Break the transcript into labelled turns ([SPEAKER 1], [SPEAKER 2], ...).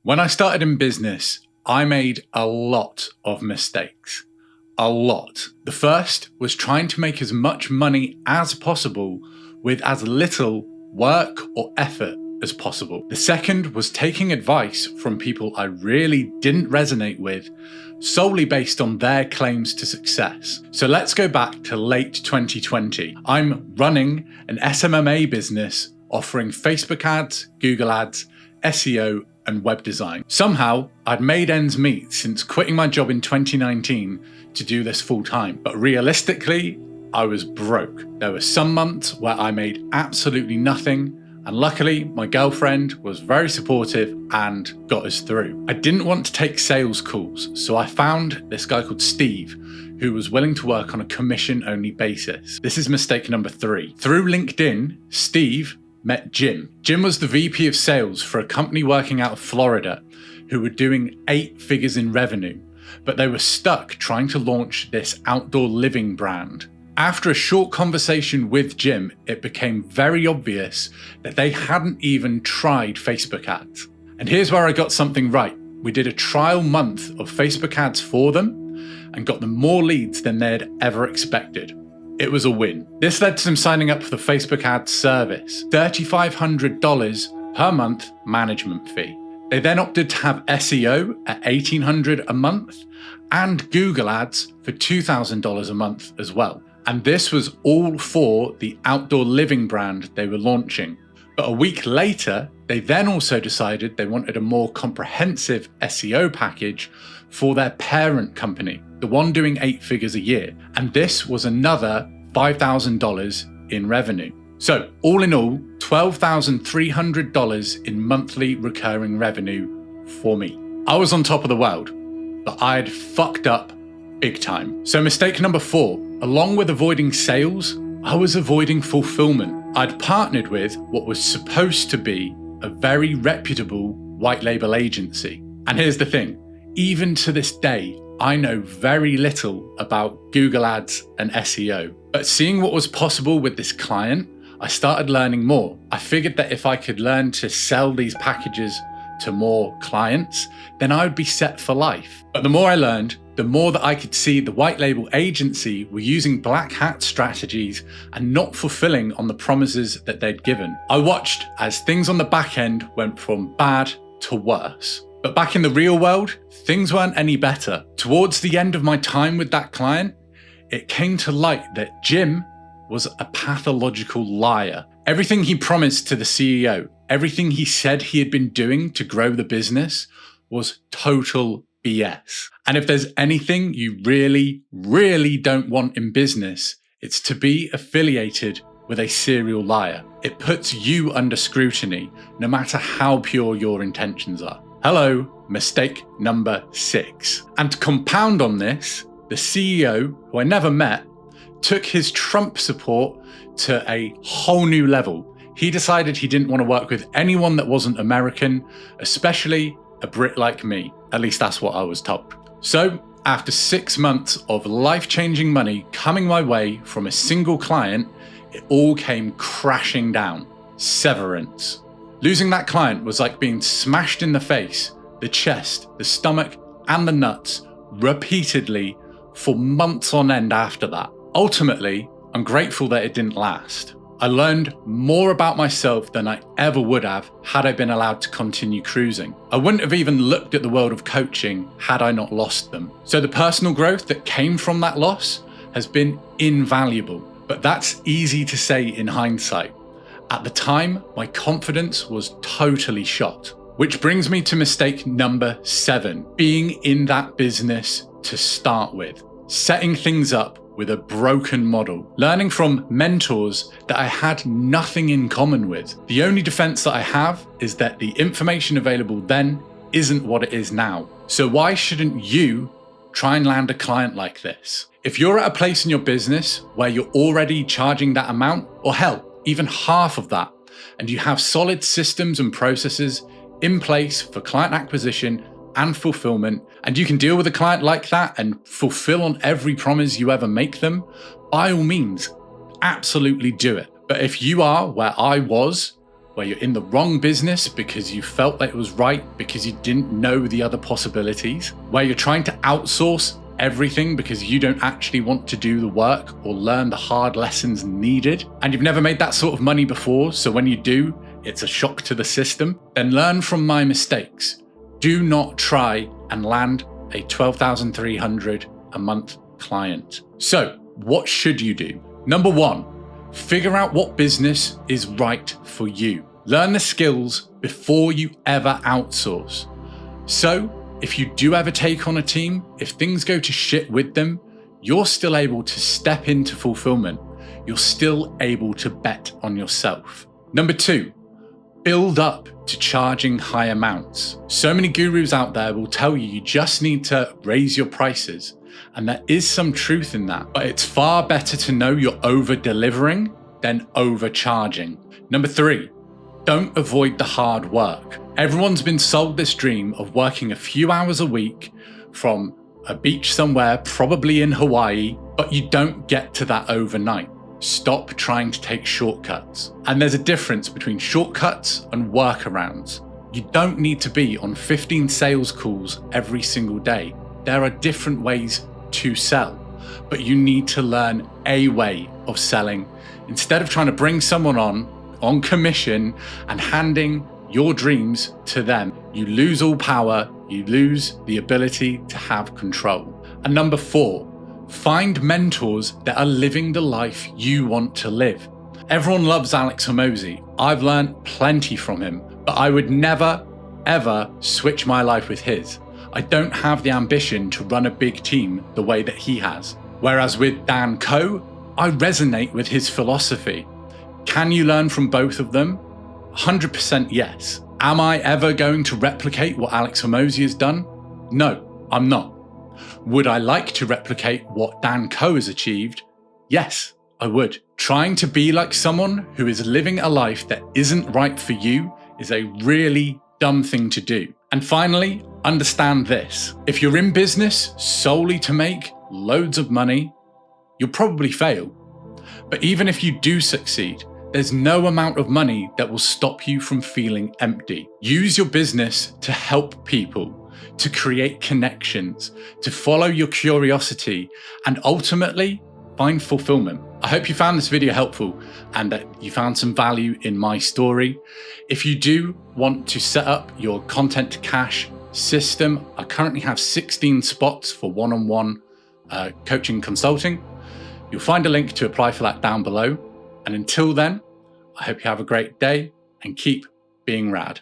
[SPEAKER 1] When I started in business, I made a lot of mistakes. A lot. The first was trying to make as much money as possible with as little work or effort as possible. The second was taking advice from people I really didn't resonate with, solely based on their claims to success. So let's go back to late 2020. I'm running an SMMA business offering Facebook ads, Google ads, SEO, and web design. Somehow, I'd made ends meet since quitting my job in 2019 to do this full time. But realistically, I was broke. There were some months where I made absolutely nothing, and luckily, my girlfriend was very supportive and got us through. I didn't want to take sales calls, so I found this guy called Steve, who was willing to work on a commission-only basis. This is mistake number 3. Through LinkedIn, Steve met Jim. Jim was the VP of sales for a company working out of Florida who were doing 8 figures in revenue, but they were stuck trying to launch this outdoor living brand. After a short conversation with Jim, it became very obvious that they hadn't even tried Facebook ads. And here's where I got something right. We did a trial month of Facebook ads for them and got them more leads than they had ever expected. It was a win. This led to them signing up for the Facebook ads service, $3,500 per month management fee. They then opted to have SEO at $1,800 a month and Google ads for $2,000 a month as well. And this was all for the outdoor living brand they were launching. But a week later, they then also decided they wanted a more comprehensive SEO package for their parent company, the one doing 8 figures a year. And this was another $5,000 in revenue. So all in all, $12,300 in monthly recurring revenue for me. I was on top of the world, but I'd fucked up big time. So mistake number 4, along with avoiding sales, I was avoiding fulfillment. I'd partnered with what was supposed to be a very reputable white label agency. And here's the thing, even to this day, I know very little about Google ads and SEO. But seeing what was possible with this client, I started learning more. I figured that if I could learn to sell these packages to more clients, then I would be set for life. But the more I learned, the more that I could see the white label agency were using black hat strategies and not fulfilling on the promises that they'd given. I watched as things on the back end went from bad to worse. But back in the real world, things weren't any better. Towards the end of my time with that client, it came to light that Jim was a pathological liar. Everything he promised to the CEO, everything he said he had been doing to grow the business was total BS. And if there's anything you really, really don't want in business, it's to be affiliated with a serial liar. It puts you under scrutiny, no matter how pure your intentions are. Hello, mistake number 6. And to compound on this, the CEO, who I never met, took his Trump support to a whole new level. He decided he didn't want to work with anyone that wasn't American, especially a Brit like me. At least that's what I was told. So, after 6 months of life-changing money coming my way from a single client, it all came crashing down. Severance. Losing that client was like being smashed in the face, the chest, the stomach, and the nuts repeatedly for months on end after that. Ultimately, I'm grateful that it didn't last. I learned more about myself than I ever would have had I been allowed to continue cruising. I wouldn't have even looked at the world of coaching had I not lost them. So the personal growth that came from that loss has been invaluable, but that's easy to say in hindsight. At the time, my confidence was totally shot. Which brings me to mistake number 7, being in that business to start with. Setting things up with a broken model. Learning from mentors that I had nothing in common with. The only defense that I have is that the information available then isn't what it is now. So why shouldn't you try and land a client like this? If you're at a place in your business where you're already charging that amount, or hell, even half of that, and you have solid systems and processes in place for client acquisition and fulfillment, and you can deal with a client like that and fulfill on every promise you ever make them, by all means, absolutely do it. But if you are where I was, where you're in the wrong business because you felt that it was right because you didn't know the other possibilities, where you're trying to outsource everything because you don't actually want to do the work or learn the hard lessons needed, and you've never made that sort of money before, so when you do, it's a shock to the system, then learn from my mistakes. Do not try and land a $12,300 a month client. So what should you do? Number one, figure out what business is right for you. Learn the skills before you ever outsource. So if you do ever take on a team, if things go to shit with them, you're still able to step into fulfillment. You're still able to bet on yourself. Number two, build up to charging high amounts. So many gurus out there will tell you just need to raise your prices. And there is some truth in that, but it's far better to know you're over-delivering than overcharging. Number three, don't avoid the hard work. Everyone's been sold this dream of working a few hours a week from a beach somewhere, probably in Hawaii, but you don't get to that overnight. Stop trying to take shortcuts. And there's a difference between shortcuts and workarounds. You don't need to be on 15 sales calls every single day. There are different ways to sell, but you need to learn a way of selling instead of trying to bring someone on commission and handing your dreams to them. You lose all power, you lose the ability to have control. And number four, find mentors that are living the life you want to live. Everyone loves Alex Hormozi. I've learned plenty from him, but I would never, ever switch my life with his. I don't have the ambition to run a big team the way that he has. Whereas with Dan Coe, I resonate with his philosophy. Can you learn from both of them? 100% yes. Am I ever going to replicate what Alex Hormozi has done? No, I'm not. Would I like to replicate what Dan Coe has achieved? Yes, I would. Trying to be like someone who is living a life that isn't right for you is a really dumb thing to do. And finally, understand this. If you're in business solely to make loads of money, you'll probably fail. But even if you do succeed, there's no amount of money that will stop you from feeling empty. Use your business to help people, to create connections, to follow your curiosity, and ultimately find fulfillment. I hope you found this video helpful and that you found some value in my story. If you do want to set up your content to cash system, I currently have 16 spots for one-on-one coaching consulting. You'll find a link to apply for that down below. And until then, I hope you have a great day and keep being rad.